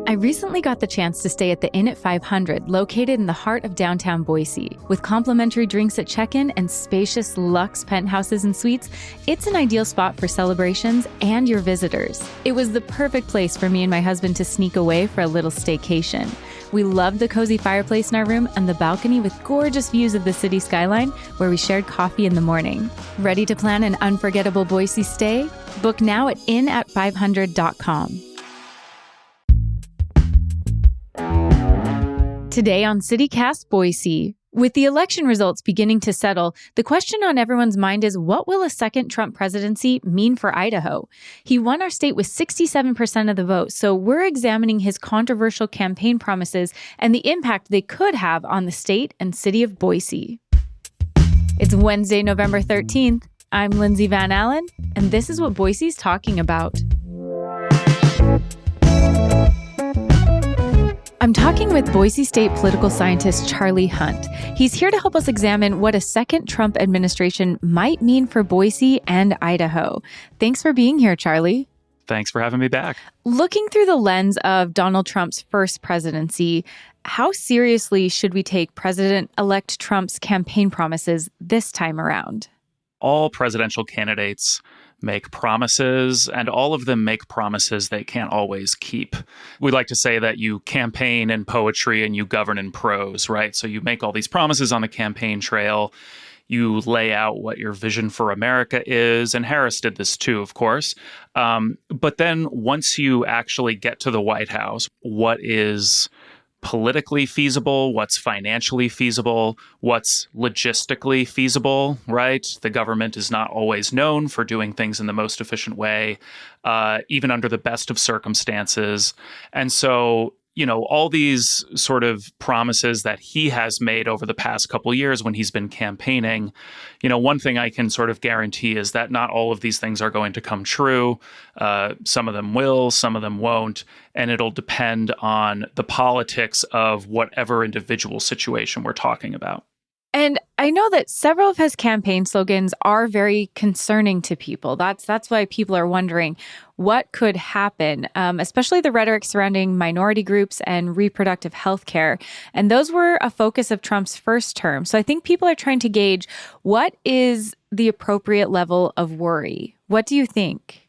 I recently got the chance to stay at the Inn at 500, located in the heart of downtown Boise. With complimentary drinks at check-in and spacious luxe penthouses and suites, it's an ideal spot for celebrations and your visitors. It was the perfect place for me and my husband to sneak away for a little staycation. We loved the cozy fireplace in our room and the balcony with gorgeous views of the city skyline, where we shared coffee in the morning. Ready to plan an unforgettable Boise stay? Book now at inat500.com. Today on CityCast Boise, with the election results beginning to settle, the question on everyone's mind is, what will a second Trump presidency mean for Idaho? He won our state with 67% of the vote, so we're examining his controversial campaign promises and the impact they could have on the state and city of Boise. It's Wednesday, November 13th. I'm Lindsay Van Allen, and this is what Boise's talking about. I'm talking with Boise State political scientist Charlie Hunt. He's here to help us examine what a second Trump administration might mean for Boise and Idaho. Thanks for being here, Charlie. Thanks for having me back. Looking through the lens of Donald Trump's first presidency, how seriously should we take President-elect Trump's campaign promises this time around? All presidential candidates make promises, and all of them make promises they can't always keep. We like to say that you campaign in poetry and you govern in prose, right? So you make all these promises on the campaign trail. You lay out what your vision for America is, and Harris did this too, of course. But then once you actually get to the White House, what is politically feasible, what's financially feasible, what's logistically feasible, right? The government is not always known for doing things in the most efficient way, even under the best of circumstances. And so, all these sort of promises that he has made over the past couple of years when he's been campaigning, one thing I can sort of guarantee is that not all of these things are going to come true. Some of them will, some of them won't, and it'll depend on the politics of whatever individual situation we're talking about. And I know that several of his campaign slogans are very concerning to people. That's why people are wondering what could happen, especially the rhetoric surrounding minority groups and reproductive health care. And those were a focus of Trump's first term. So I think people are trying to gauge, what is the appropriate level of worry? What do you think?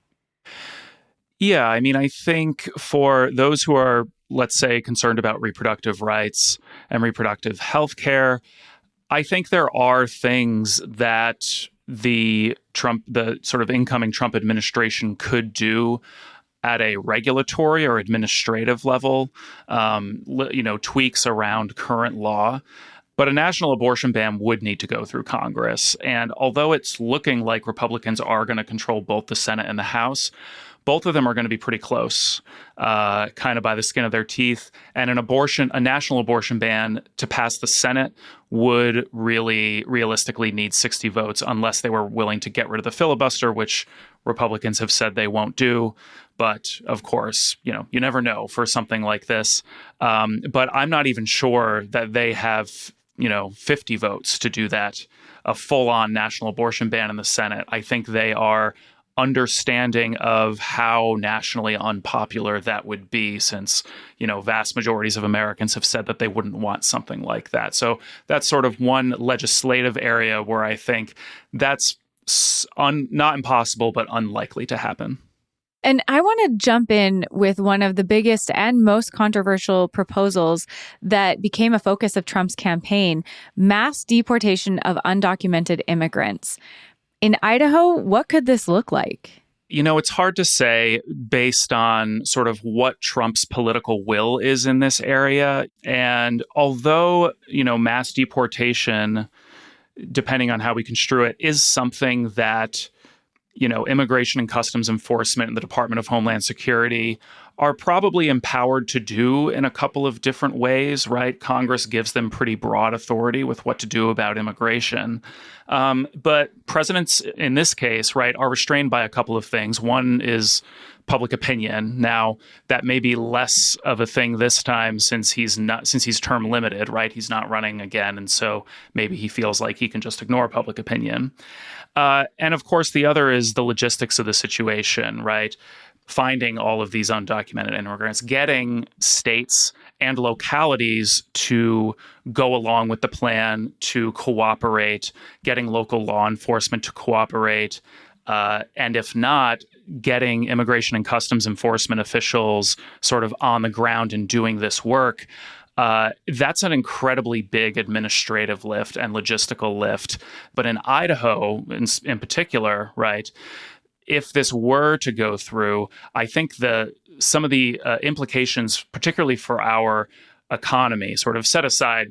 Yeah, I think for those who are, let's say, concerned about reproductive rights and reproductive health care, I think there are things that the sort of incoming Trump administration could do at a regulatory or administrative level, tweaks around current law. But a national abortion ban would need to go through Congress. And although it's looking like Republicans are going to control both the Senate and the House, both of them are going to be pretty close, kind of by the skin of their teeth. And a national abortion ban to pass the Senate would really realistically need 60 votes unless they were willing to get rid of the filibuster, which Republicans have said they won't do. But of course, you never know for something like this. But I'm not even sure that they have, 50 votes to do that, a full-on national abortion ban in the Senate. I think they are understanding of how nationally unpopular that would be, since, vast majorities of Americans have said that they wouldn't want something like that. So that's sort of one legislative area where I think that's not impossible, but unlikely to happen. And I want to jump in with one of the biggest and most controversial proposals that became a focus of Trump's campaign: mass deportation of undocumented immigrants. In Idaho, what could this look like? It's hard to say based on sort of what Trump's political will is in this area. And although, mass deportation, depending on how we construe it, is something that, Immigration and Customs Enforcement and the Department of Homeland Security are probably empowered to do in a couple of different ways, right? Congress gives them pretty broad authority with what to do about immigration. But presidents in this case, right, are restrained by a couple of things. One is public opinion. Now, that may be less of a thing this time since he's term limited, right? He's not running again. And so maybe he feels like he can just ignore public opinion. And of course, the other is the logistics of the situation, right? finding all of these undocumented immigrants, getting states and localities to go along with the plan, to cooperate, getting local law enforcement to cooperate, and if not, getting immigration and customs enforcement officials sort of on the ground and doing this work. That's an incredibly big administrative lift and logistical lift. But in Idaho, in particular, right, if this were to go through, I think some of the implications, particularly for our economy, sort of set aside,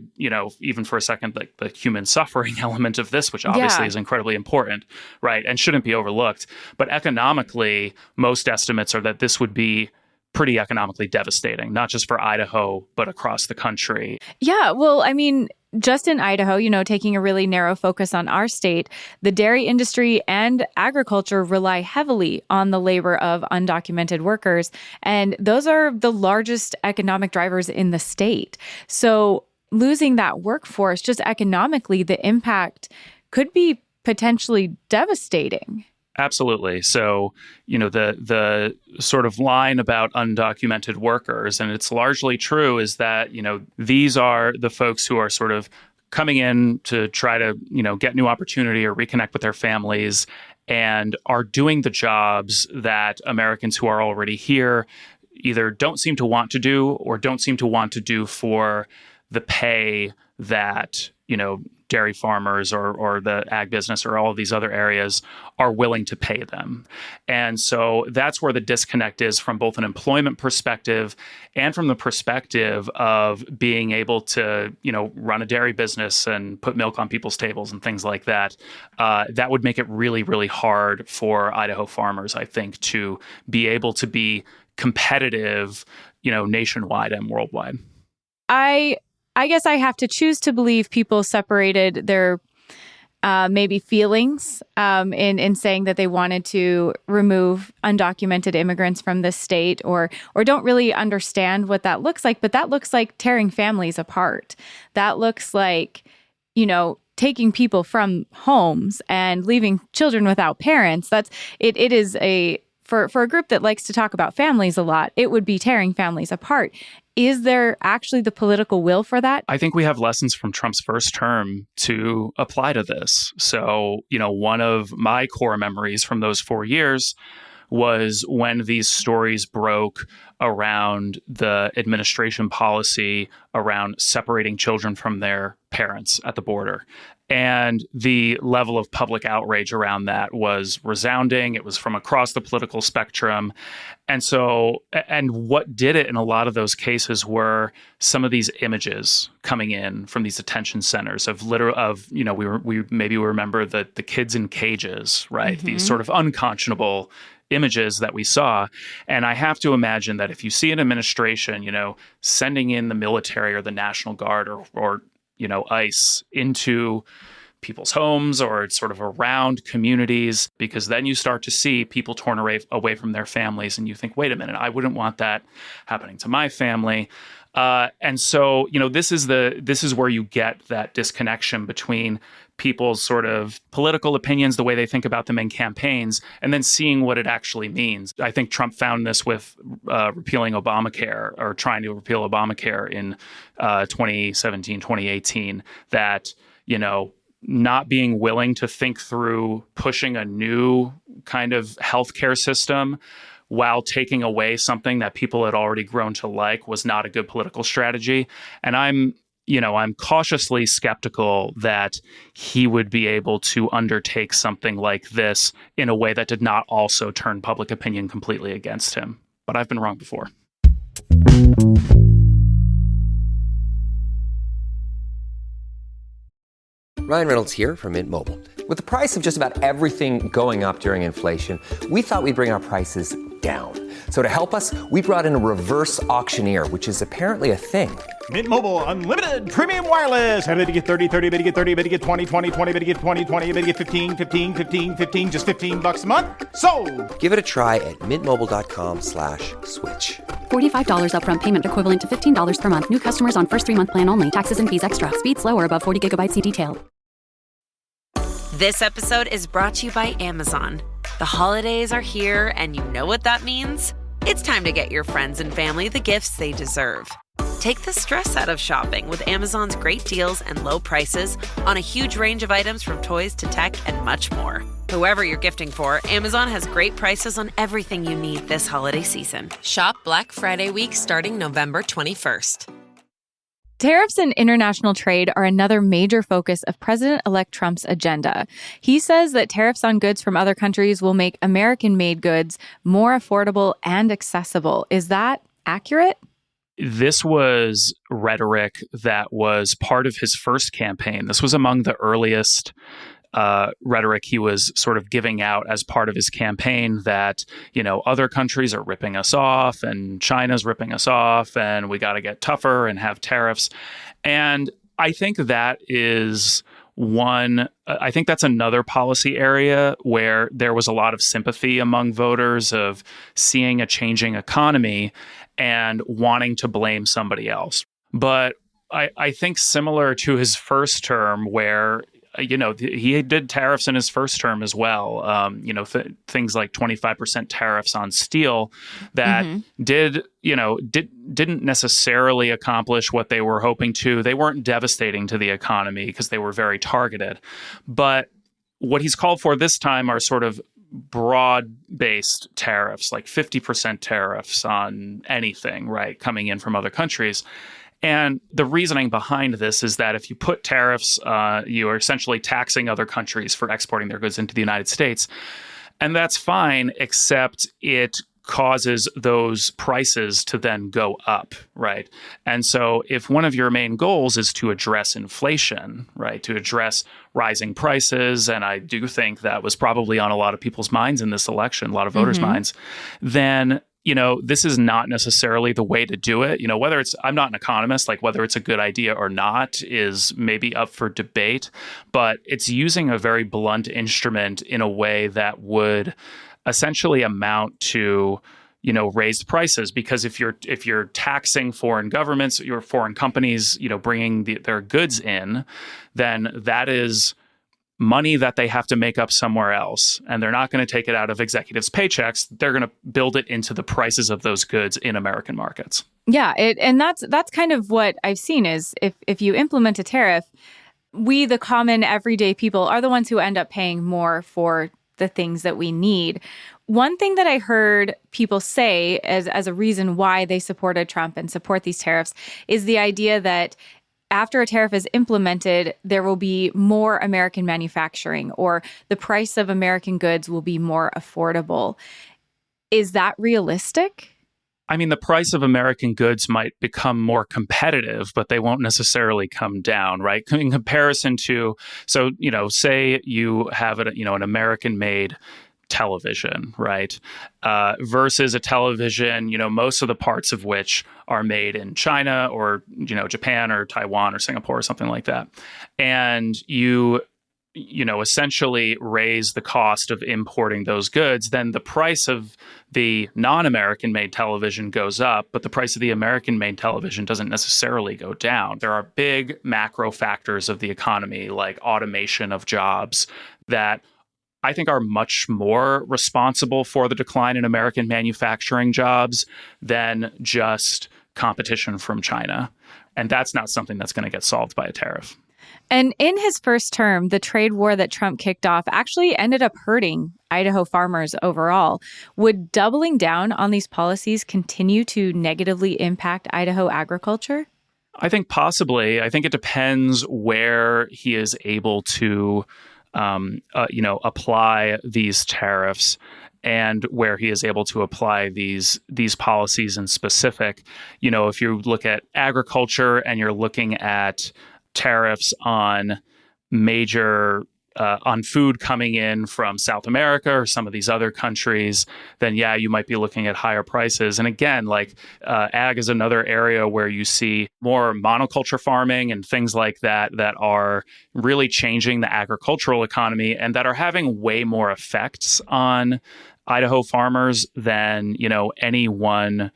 even for a second, like the human suffering element of this, which obviously is incredibly important, right, and shouldn't be overlooked. But economically, most estimates are that this would be pretty economically devastating, not just for Idaho, but across the country. Yeah, well, I mean, just in Idaho, taking a really narrow focus on our state, the dairy industry and agriculture rely heavily on the labor of undocumented workers. And those are the largest economic drivers in the state. So losing that workforce, just economically, the impact could be potentially devastating. Absolutely. So, the sort of line about undocumented workers, and it's largely true, is that, these are the folks who are sort of coming in to try to, get new opportunity or reconnect with their families and are doing the jobs that Americans who are already here either don't seem to want to do or don't seem to want to do for the pay that, dairy farmers or the ag business or all of these other areas are willing to pay them. And so that's where the disconnect is from both an employment perspective and from the perspective of being able to, run a dairy business and put milk on people's tables and things like that. That would make it really, really hard for Idaho farmers, I think, to be able to be competitive, nationwide and worldwide. I guess I have to choose to believe people separated their maybe feelings in saying that they wanted to remove undocumented immigrants from this state or don't really understand what that looks like. But that looks like tearing families apart. That looks like, taking people from homes and leaving children without parents. It is for a group that likes to talk about families a lot, it would be tearing families apart. Is there actually the political will for that? I think we have lessons from Trump's first term to apply to this. So, one of my core memories from those 4 years was when these stories broke around the administration policy around separating children from their parents at the border. And the level of public outrage around that was resounding. It was from across the political spectrum. And what did it in a lot of those cases were some of these images coming in from these detention centers we remember the kids in cages, right? Mm-hmm. These sort of unconscionable images that we saw. And I have to imagine that if you see an administration, sending in the military or the National Guard or ICE into people's homes or sort of around communities, because then you start to see people torn away from their families and you think, wait a minute, I wouldn't want that happening to my family. And so, this is where you get that disconnection between people's sort of political opinions, the way they think about them in campaigns, and then seeing what it actually means. I think Trump found this with repealing Obamacare or trying to repeal Obamacare in 2017, 2018, that, not being willing to think through pushing a new kind of healthcare system while taking away something that people had already grown to like was not a good political strategy. And I'm cautiously skeptical that he would be able to undertake something like this in a way that did not also turn public opinion completely against him. But I've been wrong before. Ryan Reynolds here from Mint Mobile. With the price of just about everything going up during inflation, we thought we'd bring our prices down. So to help us, we brought in a reverse auctioneer, which is apparently a thing. Mint Mobile Unlimited Premium Wireless. How to get 30, 30, bit to get 30, bit to get 20, 20, 20, bit to get 20, 20, bit to get 15, 15, 15, 15, just $15 a month? Sold! Give it a try at mintmobile.com/switch. $45 upfront payment equivalent to $15 per month. New customers on first 3-month plan only. Taxes and fees extra. Speed slower above 40 gigabytes. See detail. This episode is brought to you by Amazon. The holidays are here, and you know what that means? It's time to get your friends and family the gifts they deserve. Take the stress out of shopping with Amazon's great deals and low prices on a huge range of items from toys to tech and much more. Whoever you're gifting for, Amazon has great prices on everything you need this holiday season. Shop Black Friday week starting November 21st. Tariffs and international trade are another major focus of President-elect Trump's agenda. He says that tariffs on goods from other countries will make American-made goods more affordable and accessible. Is that accurate? This was rhetoric that was part of his first campaign. This was among the earliest rhetoric he was sort of giving out as part of his campaign, that, you know, other countries are ripping us off and China's ripping us off and we got to get tougher and have tariffs. And I think that is I think that's another policy area where there was a lot of sympathy among voters of seeing a changing economy and wanting to blame somebody else. But I think similar to his first term, where he did tariffs in his first term as well. Things like 25% tariffs on steel that didn't necessarily accomplish what they were hoping to. They weren't devastating to the economy because they were very targeted. But what he's called for this time are sort of broad-based tariffs, like 50% tariffs on anything, right, coming in from other countries. And the reasoning behind this is that if you put tariffs, you are essentially taxing other countries for exporting their goods into the United States. And that's fine, except it causes those prices to then go up, right? And so if one of your main goals is to address inflation, right, to address rising prices, and I do think that was probably on a lot of people's minds in this election, a lot of voters' minds, then this is not necessarily the way to do it. Whether I'm not an economist, like whether it's a good idea or not is maybe up for debate, but it's using a very blunt instrument in a way that would essentially amount to, raised prices. Because if you're taxing foreign governments, your foreign companies, bringing their goods in, then that is money that they have to make up somewhere else. And they're not going to take it out of executives' paychecks. They're going to build it into the prices of those goods in American markets. Yeah, and that's kind of what I've seen is if you implement a tariff, we, the common everyday people, are the ones who end up paying more for the things that we need. One thing that I heard people say as a reason why they supported Trump and support these tariffs is the idea that after a tariff is implemented, there will be more American manufacturing, or the price of American goods will be more affordable. Is that realistic? I mean, the price of American goods might become more competitive, but they won't necessarily come down, right? In comparison to, say you have an American-made television, right? Versus a television, most of the parts of which are made in China or, Japan or Taiwan or Singapore or something like that. And you essentially raise the cost of importing those goods, then the price of the non-American made television goes up, but the price of the American made television doesn't necessarily go down. There are big macro factors of the economy, like automation of jobs, that I think are much more responsible for the decline in American manufacturing jobs than just competition from China. And that's not something that's going to get solved by a tariff. And in his first term, the trade war that Trump kicked off actually ended up hurting Idaho farmers overall. Would doubling down on these policies continue to negatively impact Idaho agriculture? I think possibly. I think it depends where he is able to apply these tariffs and where he is able to apply these policies in specific. If you look at agriculture and you're looking at tariffs on major on food coming in from South America or some of these other countries, then yeah, you might be looking at higher prices. And again, ag is another area where you see more monoculture farming and things like that are really changing the agricultural economy and that are having way more effects on Idaho farmers than, any one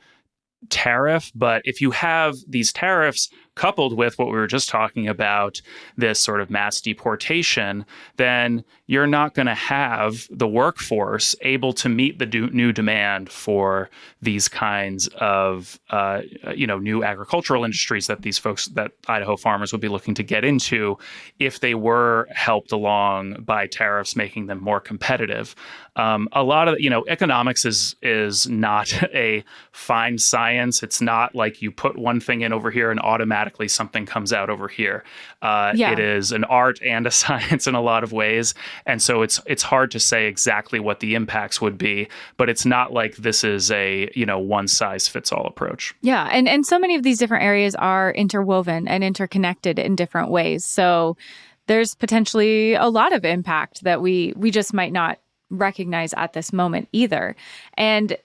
tariff. But if you have these tariffs coupled with what we were just talking about, this sort of mass deportation, then you're not going to have the workforce able to meet the new demand for these kinds of, new agricultural industries that Idaho farmers would be looking to get into if they were helped along by tariffs, making them more competitive. A lot of, economics is not a fine science. It's not like you put one thing in over here and automatically something comes out over here. It is an art and a science in a lot of ways. And so it's hard to say exactly what the impacts would be, but it's not like this is a, one size fits all approach. Yeah. And so many of these different areas are interwoven and interconnected in different ways. So there's potentially a lot of impact that we just might not recognize at this moment either. And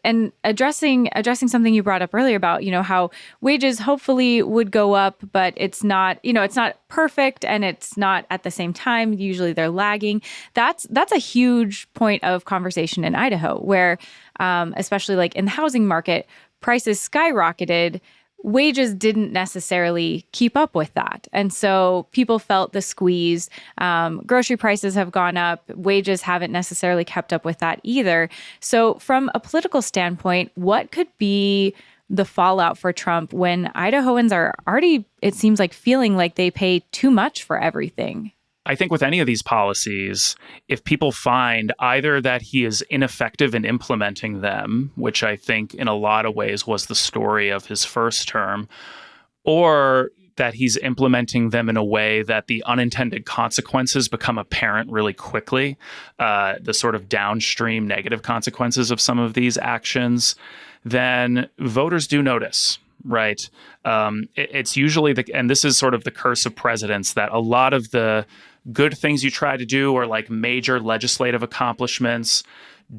addressing something you brought up earlier about, how wages hopefully would go up, but it's not, it's not perfect and it's not at the same time. Usually they're lagging. That's a huge point of conversation in Idaho, where especially like in the housing market, prices skyrocketed. Wages didn't necessarily keep up with that. And so people felt the squeeze. Grocery prices have gone up. Wages haven't necessarily kept up with that either. So from a political standpoint, what could be the fallout for Trump when Idahoans are already, it seems like, feeling like they pay too much for everything? I think with any of these policies, if people find either that he is ineffective in implementing them, which I think in a lot of ways was the story of his first term, or that he's implementing them in a way that the unintended consequences become apparent really quickly, the sort of downstream negative consequences of some of these actions, then voters do notice. Right. It's usually and this is sort of the curse of presidents, that a lot of the good things you try to do, or like major legislative accomplishments,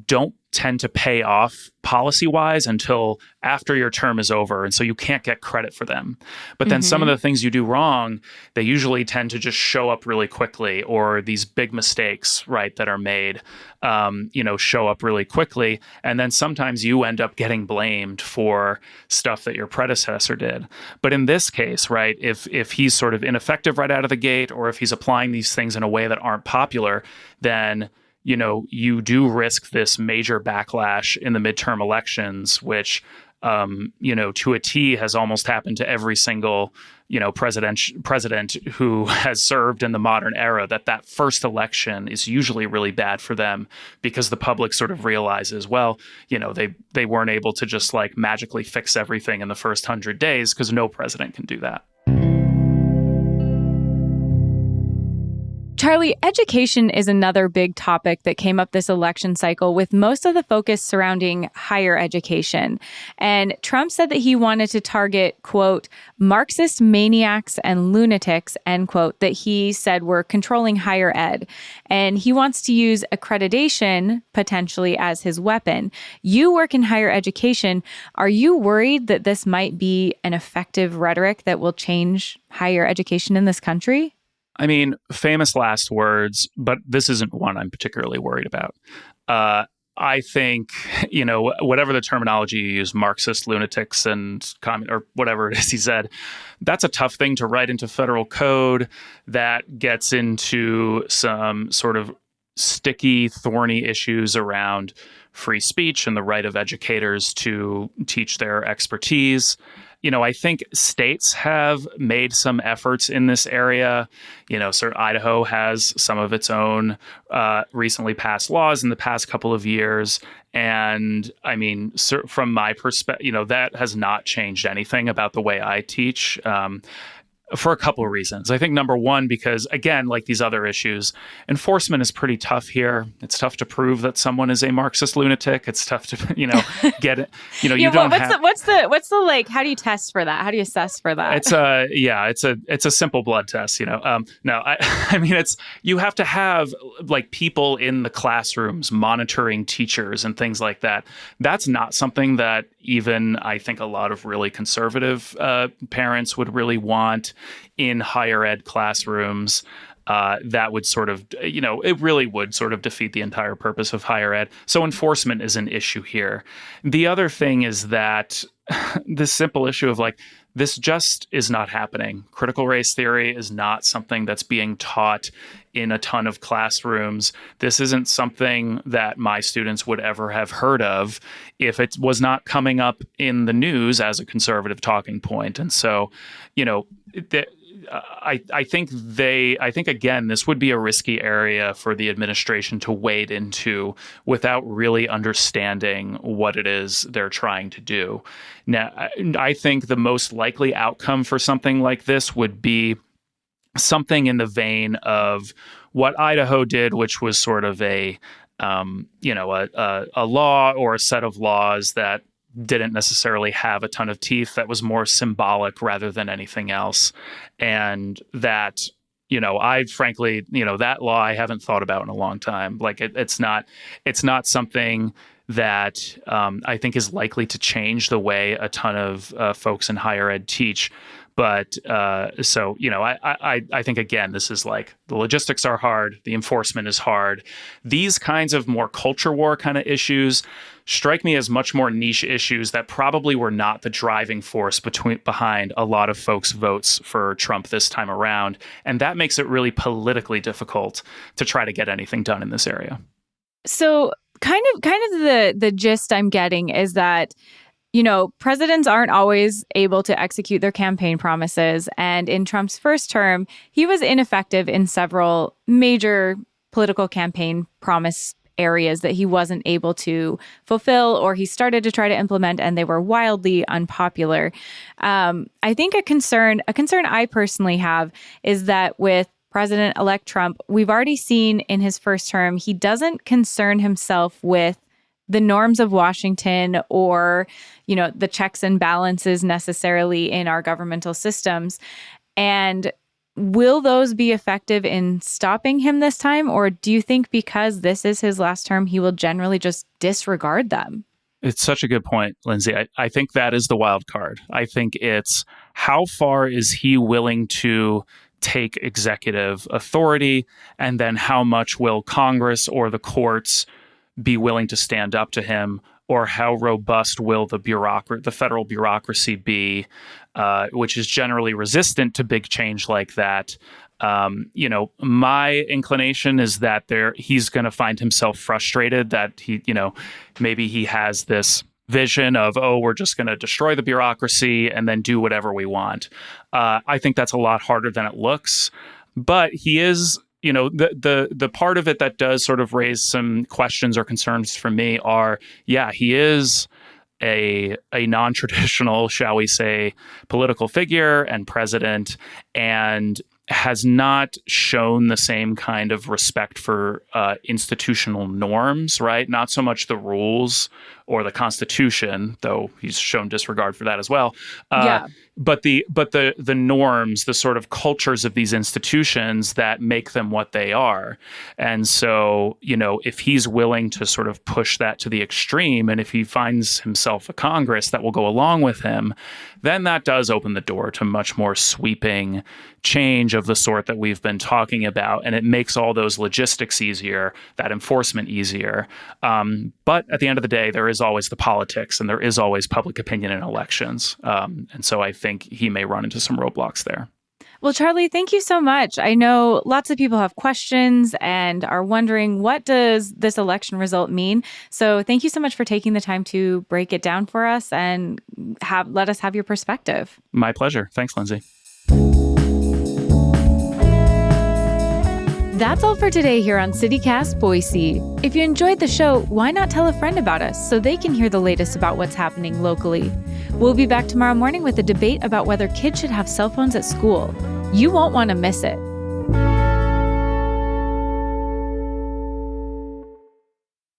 don't tend to pay off policy-wise until after your term is over. And so you can't get credit for them. But then some of the things you do wrong, they usually tend to just show up really quickly, or these big mistakes, right, that are made, show up really quickly. And then sometimes you end up getting blamed for stuff that your predecessor did. But in this case, right, if he's sort of ineffective right out of the gate, or if he's applying these things in a way that aren't popular, then you do risk this major backlash in the midterm elections, which, to a T has almost happened to every single, president who has served in the modern era, that first election is usually really bad for them, because the public sort of realizes, well, they weren't able to just like magically fix everything in the first 100 days, because no president can do that. Charlie, education is another big topic that came up this election cycle, with most of the focus surrounding higher education. And Trump said that he wanted to target, quote, Marxist maniacs and lunatics, end quote, that he said were controlling higher ed. And he wants to use accreditation potentially as his weapon. You work in higher education. Are you worried that this might be an effective rhetoric that will change higher education in this country? I mean, famous last words, but this isn't one I'm particularly worried about. I think, whatever the terminology you use, Marxist lunatics and or whatever it is he said, that's a tough thing to write into federal code. That gets into some sort of sticky, thorny issues around free speech and the right of educators to teach their expertise. I think states have made some efforts in this area. Idaho has some of its own recently passed laws in the past couple of years. And I mean, from my perspective, that has not changed anything about the way I teach. For a couple of reasons. I think number one, because again, like these other issues, enforcement is pretty tough here. It's tough to prove that someone is a Marxist lunatic. It's tough to, get it. What's the like? How do you test for that? How do you assess for that? It's a simple blood test. I mean, you have to have like people in the classrooms monitoring teachers and things like that. That's not something that even I think a lot of really conservative parents would really want in higher ed classrooms. That would sort of, it really would sort of defeat the entire purpose of higher ed. So enforcement is an issue here. The other thing is that this simple issue of like, this just is not happening. Critical race theory is not something that's being taught in a ton of classrooms. This isn't something that my students would ever have heard of if it was not coming up in the news as a conservative talking point. And so, I think again, this would be a risky area for the administration to wade into without really understanding what it is they're trying to do. Now, I think the most likely outcome for something like this would be something in the vein of what Idaho did, which was sort of a law or a set of laws that didn't necessarily have a ton of teeth, that was more symbolic rather than anything else. And that, I frankly, that law I haven't thought about in a long time. Like it's not something that I think is likely to change the way a ton of folks in higher ed teach. But I think, again, this is like the logistics are hard. The enforcement is hard. These kinds of more culture war kind of issues strike me as much more niche issues that probably were not the driving force behind a lot of folks' votes for Trump this time around. And that makes it really politically difficult to try to get anything done in this area. So kind of the gist I'm getting is that presidents aren't always able to execute their campaign promises. And in Trump's first term, he was ineffective in several major political campaign promise areas that he wasn't able to fulfill, or he started to try to implement, and they were wildly unpopular. I think a concern I personally have is that with President-elect Trump, we've already seen in his first term, he doesn't concern himself with the norms of Washington or, the checks and balances necessarily in our governmental systems. And will those be effective in stopping him this time? Or do you think because this is his last term, he will generally just disregard them? It's such a good point, Lindsay. I think that is the wild card. I think it's how far is he willing to take executive authority, and then how much will Congress or the courts be willing to stand up to him, or how robust will the federal bureaucracy be, which is generally resistant to big change like that. My inclination is that he's going to find himself frustrated that maybe he has this vision of, we're just going to destroy the bureaucracy and then do whatever we want. I think that's a lot harder than it looks, but he is. The part of it that does sort of raise some questions or concerns for me are, he is a non-traditional, shall we say, political figure and president, and has not shown the same kind of respect for institutional norms, right? Not so much the rules or the Constitution, though he's shown disregard for that as well. But the norms, the sort of cultures of these institutions that make them what they are. And so, if he's willing to sort of push that to the extreme, and if he finds himself a Congress that will go along with him, then that does open the door to much more sweeping change of the sort that we've been talking about. And it makes all those logistics easier, that enforcement easier. But at the end of the day, there is always the politics, and there is always public opinion in elections. And so I think he may run into some roadblocks there. Well, Charlie, thank you so much. I know lots of people have questions and are wondering, what does this election result mean? So thank you so much for taking the time to break it down for us and let us have your perspective. My pleasure. Thanks, Lindsay. That's all for today here on CityCast Boise. If you enjoyed the show, why not tell a friend about us so they can hear the latest about what's happening locally? We'll be back tomorrow morning with a debate about whether kids should have cell phones at school. You won't want to miss it.